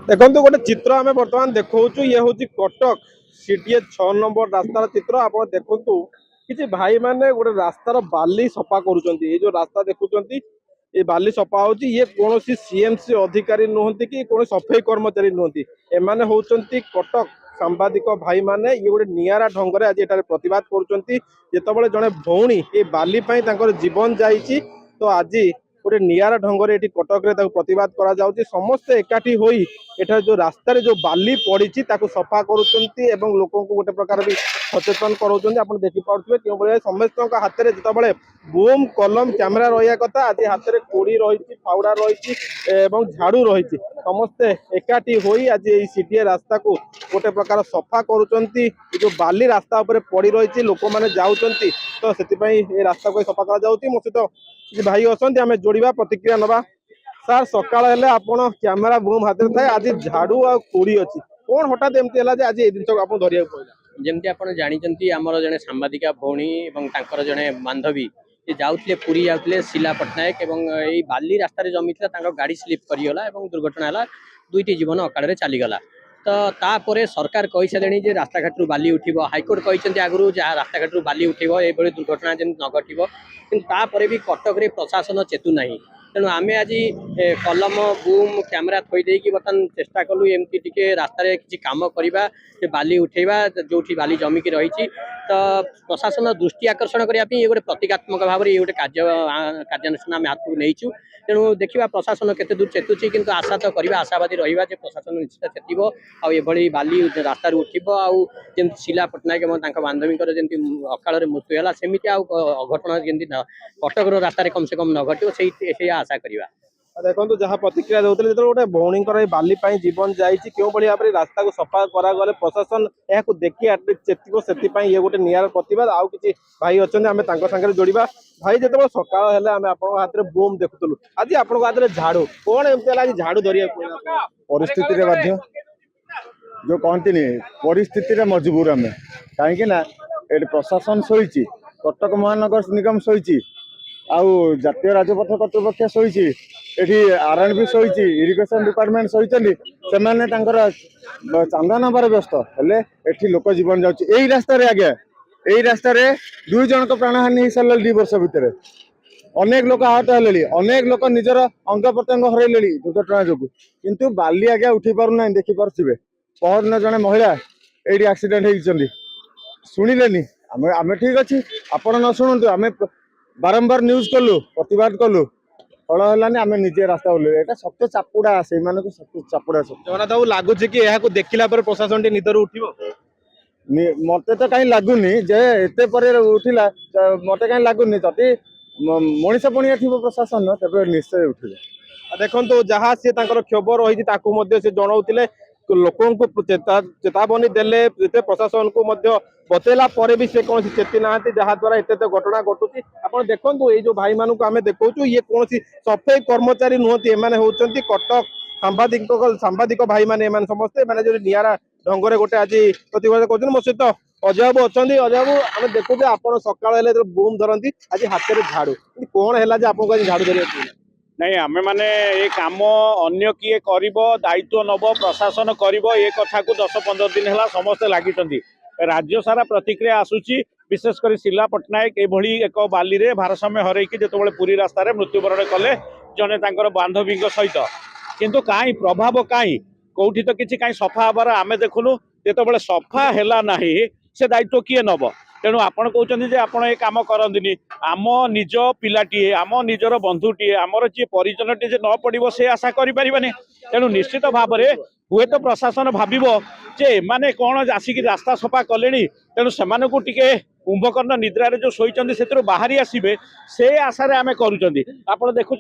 देखो गोटे चित्र आम बर्तमान देखु ये हूँ कटक सीटीए 6 नंबर रास्तार चित्र। आप देखु किसी भाई मैंने गोटे रास्तार बाली सफा कर जो रास्ता देखुं ये बाली सफा हो कौन सीएमसी अधिकारी नुहति कि कौन सफाई कर्मचारी नुहति एमाने होउचंती कटक सांबादिक भाई माने ये गोटे नियारा ढंग से आज एटारे प्रतिवाद करुँच जड़े भौणी ये बाली जीवन जाइए तो आज गोटे नियारा ढंग से कटक प्रतिवाद करा समस्ते एकाठी होई एठार जो रास्ता जो बाली पड़ी सफा करुँच लोक गोटे प्रकार भी सचेतन कराउछन्ती। आपण देखि पाउथिबे केउ भलिया समस्त हाथ में जितेबाला बूम कलम कैमेरा रहा कथा आज हाथ में कोड़ी रही फाउड़ा रही झाड़ू रही समस्ते एकाठी होई आज ये सीटीए रास्ता को गोटे प्रकार सफा करुँच जो बाली रास्ता उपर पड़ी रही लोक मैंने जाऊँच तो से रास्ता को सफा करा मो सहित भाई अच्छा आम जोड़ा प्रतिक्रिया नवा सार सकाल आप कैमेरा बूम हाथ में थाए आज झाड़ू आ कोड़ी अच्छी कौन हठात एमती है आज ये जिन आपको धरिया पड़ा जमती आप जानते आमर जड़े सांबादिका भौणी और जड़े बांधवी ये जाऊे पुरी जाते शिला पट्टनायक यही बाली रास्त जमी था गाड़ी स्लीप करगला दुर्घटना है दुईटी जीवन अकाल चलीगला तो तापर सरकार कही सारे रास्ता घाट बाली उठब हाइकोर्ट कहते आगुरी जहाँ रास्ता घाट बाली उठब ये दुर्घटना जमी न घटव कि भी कटक प्रशासन चेतुना तेणु आम आज कलम बूम कैमेरा थईदे बर्तमान चेष्टा कलु एमती टी रास्त किसी कम करवा बाली उठेवा जो बाली जमिकी रही तो प्रशासन दृष्टि आकर्षण करने ये गोटे प्रतीकात्मक भाव में ये गोटे कार्यानुष्ठान आम हाथ को नहीं तेणु देखा प्रशासन केते दूर चेतुची किंतु आशा तो करवा आशावादी रहा प्रशासन निश्चित चेतव आभली बाली रास्त उठब आम शिला पट्टनायक बांधवी जमी अकाल मृत्यु है सेमती अघटना जमी कटक रास्तार कम से कम न घटो से आशा करवा देखो जहाँ प्रतिक्रिया दूसरे जो गोटे भौणी बाली जीवन जाइए क्यों भाव में रास्ता को सफा करागले प्रशासन यह देखिए चेतिब से ये गोटे नियार प्रतिवाद आउ कि भाई अच्छा आम सागर जोड़ा भाई जो सकाल है आम आप हाथ में बूम देखुलु आज आप हाथ में झाड़ू कौन एमती आज झाड़ू धरिया परिस्थिति जो कहती परिस्थिति मजबूर आम कहीं प्रशासन शोची कटक महानगर निगम शोची आउ जातीय राजपथ कर्तृपक्ष शोची एठी आरएनबी शोची इरिगेशन डिपार्टमेंट शोचंदी सेमाने चांदा नबार व्यस्त हेले एठी लोक जीवन जाउची एई रास्ता रे आगे एई रास्ता रे दुई जन को प्राणहानि हो सारे 2 वर्ष भितर अनेक लोक आहत हेले अनेक लोक निजर अंग प्रत्यंग हरैले दुर्घटना जो किंतु बाली आगे उठी पारु ना देखि पारथिबे पहरन जने महिला एठी एक्सीडेंट होइचंदी सुनिलेनी आमे ठीक अछि आपण न सुनंतु आमे बारंबार न्यूज कलु प्रतिवाद कलु फल है आम निजे रास्ता ओल्ले सत्य चापुड़ा से सत्य चापुड़ा जगन्नाथ बाबू लगुच कि देखला प्रशासन निदर उठ मत तो कहीं लगुनि जे एते पर उठिला मत कहीं लगुनि जदि मनीष पणिया थी प्रशासन तेज निश्चय उठे देखो जहाँ सी क्षोभ रही से जनाऊे लोक चेतावनी देले प्रशासन को बतेला भी से कौन चेती ना जहाद्वारा एत घटना घटुची आप देखो ये जो भाई मानक आम देखो ये कौन सफाई कर्मचारी नुहति एमाने होउचंती कटक सांबादिक भाई माने समस्ते मैंने जो नियारा ढंग से गोटे आज प्रतिवाद कर मो सहित अजय बाबू अच्छा अजय बाबू आम देखु आप सकाल बूम धरती आज हाथ में झाड़ू कौन है आपको आज झाड़ू धरिया नहीं आमे माने ये काम अन्य किए करिबो दायित्व नब प्रशासन करिबो ये कथा को 10-15 दिन है समस्ते लगी राज्य सारा प्रतिक्रिया आसूची विशेषकर शिला पट्टनायक एभली एक बाली रे भारसाम्य हरैकी जो पुरी रास्ता मृत्युवरण कले जने बांधवी सहित किंतु कहीं प्रभाव कहीं कौटी तो किसी कहीं सफा हबार आम देखुनु जो सफा है ना से दायित्व किए नब तेणु आपण कहते आप कम करती आम निज पिलाटीए आम निजर बंधुटीए आमर जी परिजन टी न पड़ो से आशा करें तेणु निश्चित भाव में हुए तो प्रशासन भाव जे माने कौन आसिक रास्ता सफा कले तेणु से कुंभकर्ण निद्रारे जो शोचंदी से बाहरी आसबे से आशार आम कर देखुं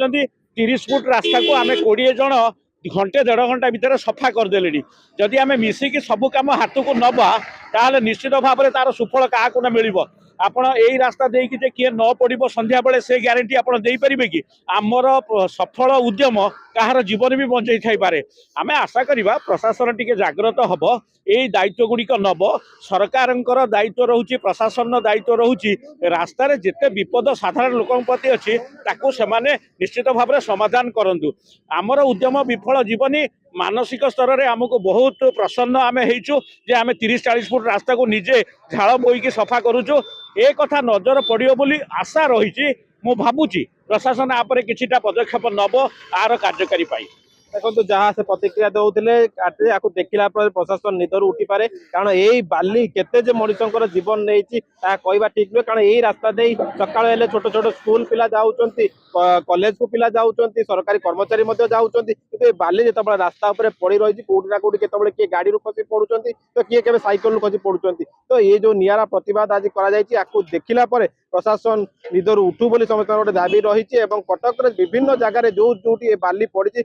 30 फुट रास्ता को आम 20 जन घंटे 1.5 घंटा भितर सफा करदे जदि आम मिसिकी सबू कम हाथ को नवा ताले निश्चित भाव में तार सुफल क्या न मिल आपण यही रास्ता देकी जे किए न पड़ो संध्या बेले से ग्यारंटी आपण दे परिबे कि आमर सफल उद्यम कहार जीवन भी बंचई थाई पारे आमे आशा करिबा प्रशासन टिके जागृत हबो एई दायित्व गुड़िक नब सरकार दायित्व रोचे प्रशासन दायित्व रोचे रास्तार जिते विपद साधारण लोक प्रति अच्छी ताकू से निश्चित भाव में समाधान करंतु आमर उद्यम विफल जीवनी मानसिक स्तर में आमको बहुत प्रसन्न आम हो जे आम 30-40 फुट रास्ता को निजे झाड़ बोईकी सफा करूचु ए कथा नजर पड़ो बोली आशा रही मु भावुची प्रशासन आपरे किछिटा पदक्षेप नब आर कार्यकारी पाई देखो जहाँ से प्रतिक्रिया दौले आपको देखला प्रशासन निदर उठी पारे कारण यही बाली केते जे मनुष्य जीवन नहीं कहवा ठीक नुहे कारण यही रास्ता दे सकाल छोट छोट स्कूल पिला जाउछंती कॉलेज को पिला जाउछंती सरकारी कर्मचारी जाउछंती किंतु बाली जिते रास्ता उपर पड़ी रही कोठी ना कोठी केतबेले किए गाड़ी खसी पड़ुछंती तो किए केबे साइकल खसी पड़ुछंती तो ये जो नियारा प्रतिवाद आज करा जायछि आकु देखिला परे प्रशासन निदर उठू बोली समस्त गोटे दाबी रही है कटक विभिन्न जगह जो जोटी बाली पड़ी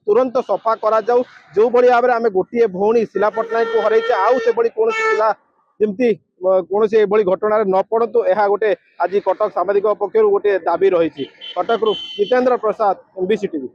तुरंत सफा करा जाऊ जो भली भाव में आम गोटे भौणी शीला पट्टनायक को हरई आउ से भली पिला जमती कौन से घटना न पड़तु यह गोटे आज कटक सामाजिक पक्ष गोटे दाबी रही कटक जितेंद्र प्रसाद MBC TV।